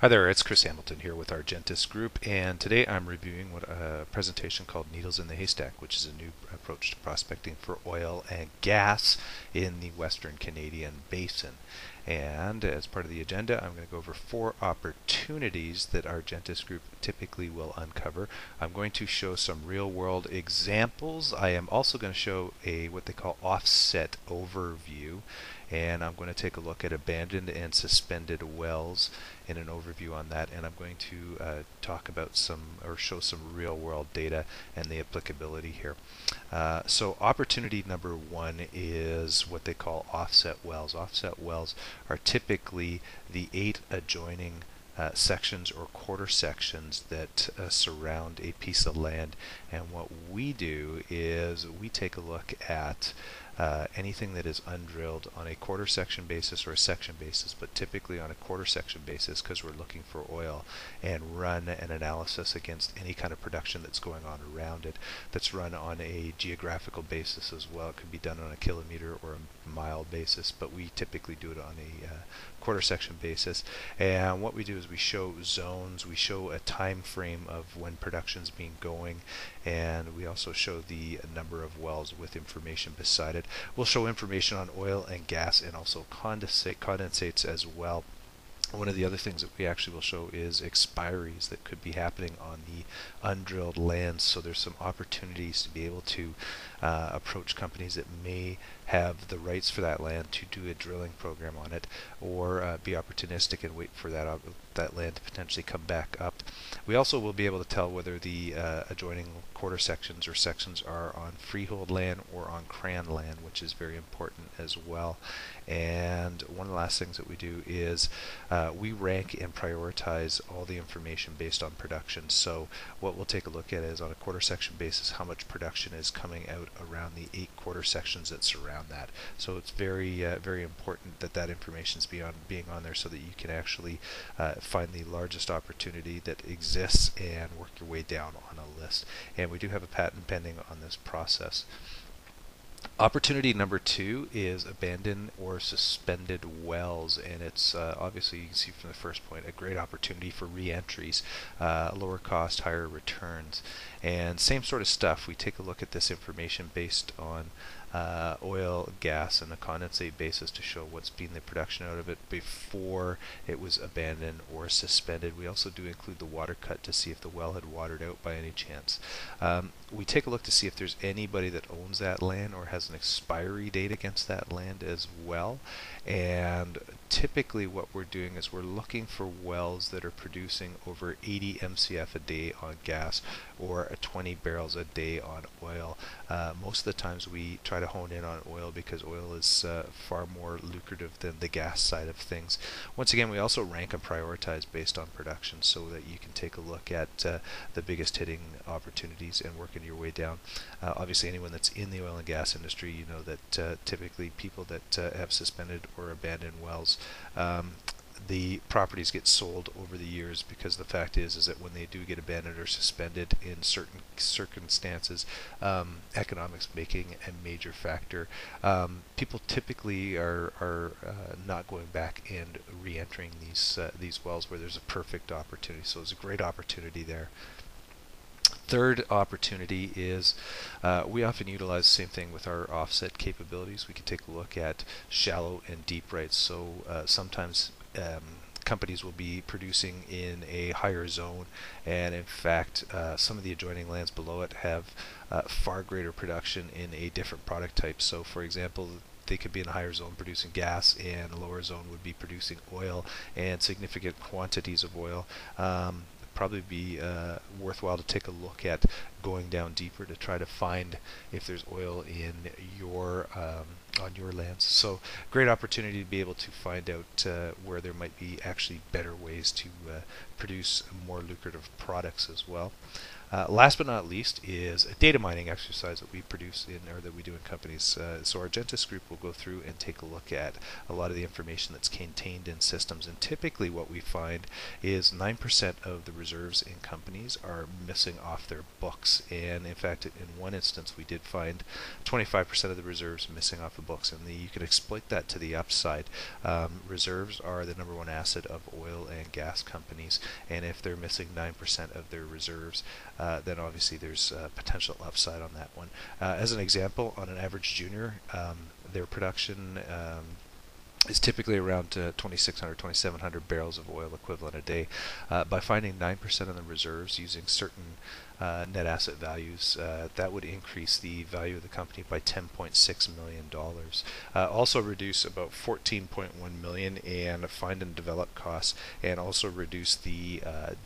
Hi there, it's Chris Hamilton here with Argentis Group, and today I'm reviewing a presentation called Needles in the Haystack, which is a new approach to prospecting for oil and gas in the Western Canadian Basin. And as part of the agenda, I'm going to go over 4 opportunities that Argentis Group typically will uncover. I'm going to show some real-world examples. I am also going to show what they call offset overview, and I'm going to take a look at abandoned and suspended wells in an overview on that, and I'm going to talk about show some real-world data and the applicability here. So opportunity number 1 is what they call offset wells. Offset wells are typically the 8 adjoining sections or quarter sections that surround a piece of land, and what we do is we take a look at anything that is undrilled on a quarter section basis or a section basis, but typically on a quarter section basis because we're looking for oil, and run an analysis against any kind of production that's going on around it. That's run on a geographical basis as well. It could be done on a kilometer or a mile basis, but we typically do it on a quarter section basis. And what we do is we show zones, we show a time frame of when production's been going, and we also show the number of wells with information beside it. We'll show information on oil and gas and also condensates as well. One of the other things that we actually will show is expiries that could be happening on the undrilled lands. So there's some opportunities to be able to approach companies that may have the rights for that land to do a drilling program on it, or be opportunistic and wait for that land to potentially come back up. We also will be able to tell whether the adjoining quarter sections or sections are on freehold land or on CRAN land, which is very important as well. And one of the last things that we do is we rank and prioritize all the information based on production. So what we'll take a look at is on a quarter section basis how much production is coming out around the 8 quarter sections that surround that. So it's very very important that that information is being on there so that you can actually find the largest opportunity that exists and work your way down on a list. And we do have a patent pending on this process. Opportunity number 2 is abandoned or suspended wells, and it's obviously, you can see from the first point, a great opportunity for re-entries, lower cost, higher returns. And same sort of stuff, we take a look at this information based on oil, gas, and a condensate basis to show what's been the production out of it before it was abandoned or suspended. We also do include the water cut to see if the well had watered out by any chance. We take a look to see if there's anybody that owns that land or has an expiry date against that land as well. And typically what we're doing is we're looking for wells that are producing over 80 MCF a day on gas or 20 barrels a day on oil. Most of the times we try to hone in on oil because oil is far more lucrative than the gas side of things. Once again, we also rank and prioritize based on production so that you can take a look at the biggest hitting opportunities and working your way down. Obviously anyone that's in the oil and gas industry, you know that typically people that have suspended or abandoned wells, the properties get sold over the years, because the fact is that when they do get abandoned or suspended in certain circumstances, economics making a major factor. People typically are not going back and re-entering these wells where there's a perfect opportunity. So there's a great opportunity there. Third opportunity is we often utilize the same thing with our offset capabilities. We can take a look at shallow and deep rights. So sometimes companies will be producing in a higher zone, and in fact some of the adjoining lands below it have far greater production in a different product type. So for example, they could be in a higher zone producing gas, and a lower zone would be producing oil and significant quantities of oil. Probably be worthwhile to take a look at going down deeper to try to find if there's oil in your on your lands. So great opportunity to be able to find out where there might be actually better ways to produce more lucrative products as well. Last but not least is a data mining exercise that we produce or that we do in companies. So Argentis Group will go through and take a look at a lot of the information that's contained in systems, and typically what we find is 9% of the reserves in companies are missing off their books, and in fact in one instance we did find 25% of the reserves missing off the books, and you can exploit that to the upside. Reserves are the number one asset of oil and gas companies, and if they're missing 9% of their reserves, then obviously there's potential upside on that one. As an example, on an average junior, their production is typically around 2,600, 2,700 barrels of oil equivalent a day. By finding 9% of the reserves using certain net asset values, that would increase the value of the company by $10.6 million. Also reduce about $14.1 million in find and develop costs, and also reduce the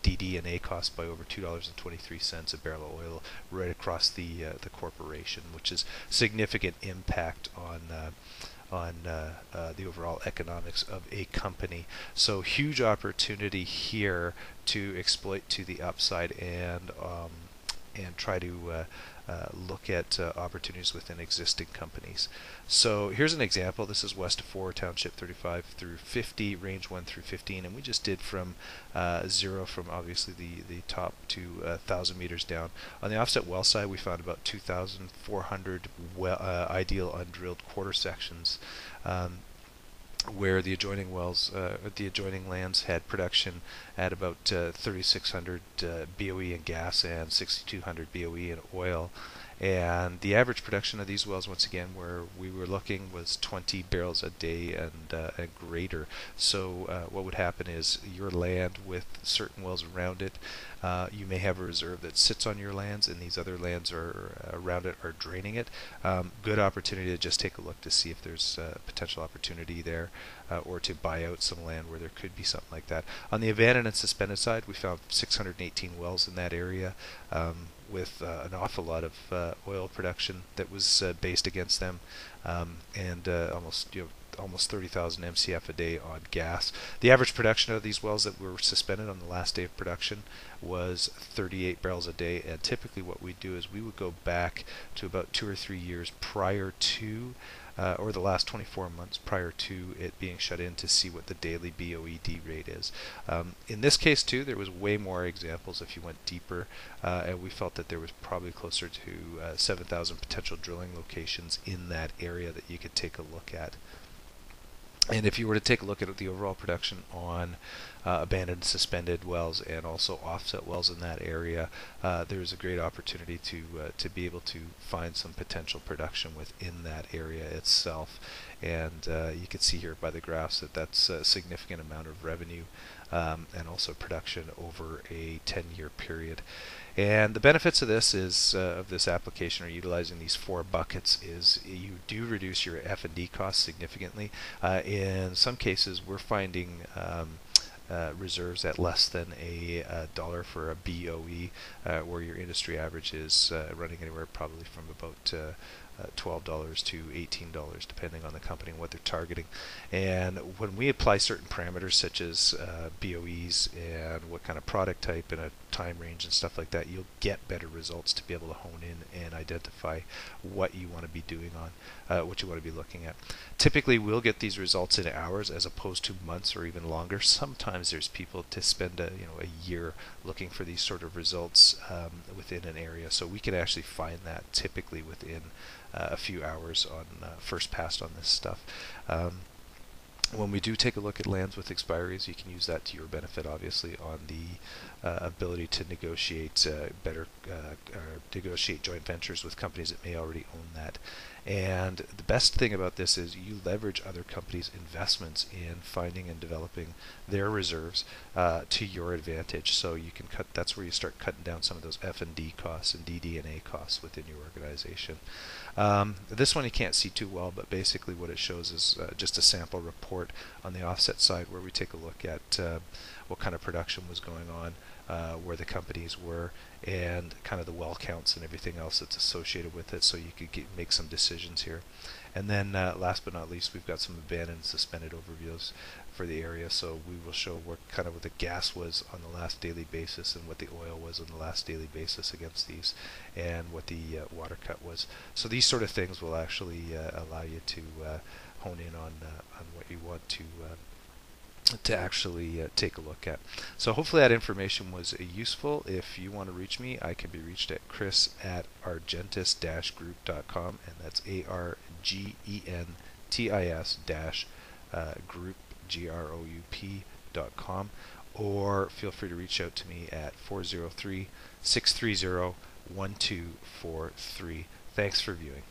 DD&A cost by over $2.23 a barrel of oil right across the corporation, which is significant impact on the overall economics of a company. So huge opportunity here to exploit to the upside and try to look at opportunities within existing companies. So here's an example. This is West of 4, Township 35 through 50, Range 1 through 15, and we just did from 0 from obviously the top to 1,000 meters down. On the offset well side, we found about 2,400 ideal undrilled quarter sections, where the adjoining wells, the adjoining lands had production at about 3,600 BOE in gas and 6,200 BOE in oil. And the average production of these wells, once again, where we were looking, was 20 barrels a day and greater. So what would happen is your land with certain wells around it, you may have a reserve that sits on your lands, and these other lands are around it are draining it. Good opportunity to just take a look to see if there's potential opportunity there, or to buy out some land where there could be something like that. On the abandoned and suspended side, we found 618 wells in that area, with an awful lot of oil production that was based against them, and almost 30,000 MCF a day on gas. The average production of these wells that were suspended on the last day of production was 38 barrels a day, and typically what we do is we would go back to about 2 or 3 years prior to or the last 24 months prior to it being shut in to see what the daily BOED rate is. In this case too, there was way more examples if you went deeper, and we felt that there was probably closer to 7,000 potential drilling locations in that area that you could take a look at. And if you were to take a look at the overall production on abandoned, suspended wells and also offset wells in that area, there's a great opportunity to be able to find some potential production within that area itself. And you can see here by the graphs that that's a significant amount of revenue and also production over a 10-year period. And the benefits of this is of this application, or utilizing these 4 buckets, is you do reduce your F&D costs significantly. In some cases, we're finding reserves at less than a dollar for a BOE, where your industry average is running anywhere probably from about $12 to $18, depending on the company and what they're targeting. And when we apply certain parameters such as BOEs and what kind of product type and a time range and stuff like that, you'll get better results to be able to hone in and identify what you want to be doing on, what you want to be looking at. Typically, we'll get these results in hours as opposed to months or even longer. Sometimes there's people to spend a year looking for these sort of results within an area. So we can actually find that typically within a few hours on first pass on this stuff. When we do take a look at lands with expiries, you can use that to your benefit, obviously, on the ability to negotiate better, negotiate joint ventures with companies that may already own that. And the best thing about this is you leverage other companies' investments in finding and developing their reserves to your advantage. So you can cut. That's where you start cutting down some of those F&D costs and DD&A costs within your organization. This one you can't see too well, but basically what it shows is just a sample report on the offset side, where we take a look at what kind of production was going on, where the companies were, and kind of the well counts and everything else that's associated with it, so you could make some decisions here. And then last but not least, we've got some abandoned and suspended overviews for the area. So we will show what kind of what the gas was on the last daily basis and what the oil was on the last daily basis against these, and what the water cut was. So these sort of things will actually allow you to hone in on what you want to actually take a look at. So hopefully that information was useful. If you want to reach me, I can be reached at chris@argentis-group.com, and that's ARGENTIS-group, GROUP.com, or feel free to reach out to me at 403-630-1243. Thanks for viewing.